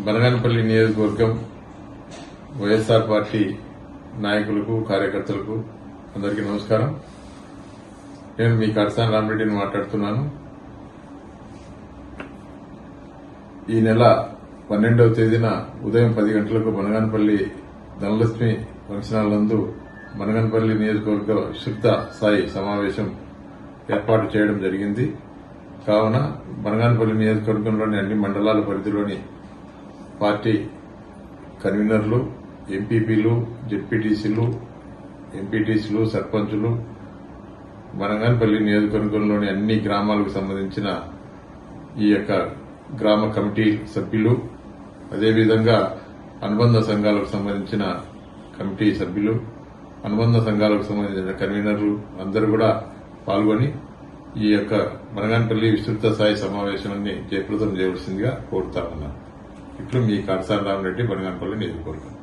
బనగానపల్లి నియోజకవర్గం వైఎస్ఆర్ పార్టీ నాయకులకు కార్యకర్తలకు అందరికీ నమస్కారం. నేను మీ కడసాని రామరెడ్డిని మాట్లాడుతున్నాను. ఈ నెల 12వ తేదీన ఉదయం 10 గంటలకు బనగానపల్లి ధనలక్ష్మి ఫంక్షన్ హాల్ నందు బనగానపల్లి నియోజకవర్గ విస్తృత స్థాయి సమావేశం ఏర్పాటు చేయడం జరిగింది. కావున బనగానపల్లి నియోజకవర్గంలోని అన్ని మండలాల పరిధిలోని పార్టీ కన్వీనర్లు, ఎంపీపీలు, జెడ్పీటీసీలు, ఎంపీటీసీలు, సర్పంచులు, బనగానపల్లి నియోజకవర్గంలోని అన్ని గ్రామాలకు సంబంధించిన ఈ యొక్క గ్రామ కమిటీ సభ్యులు, అదేవిధంగా అనుబంధ సంఘాలకు సంబంధించిన కమిటీ సభ్యులు, అనుబంధ సంఘాలకు సంబంధించిన కన్వీనర్లు అందరూ కూడా పాల్గొని ఈ యొక్క బనగానపల్లి విస్తృత స్థాయి సమావేశాన్ని జయప్రదం చేయవలసిందిగా కోరుతా ఉన్నాను. ఇట్లు మీ కడసాని రామరెడ్డి, బనగానపల్లి నియోజకవర్గం.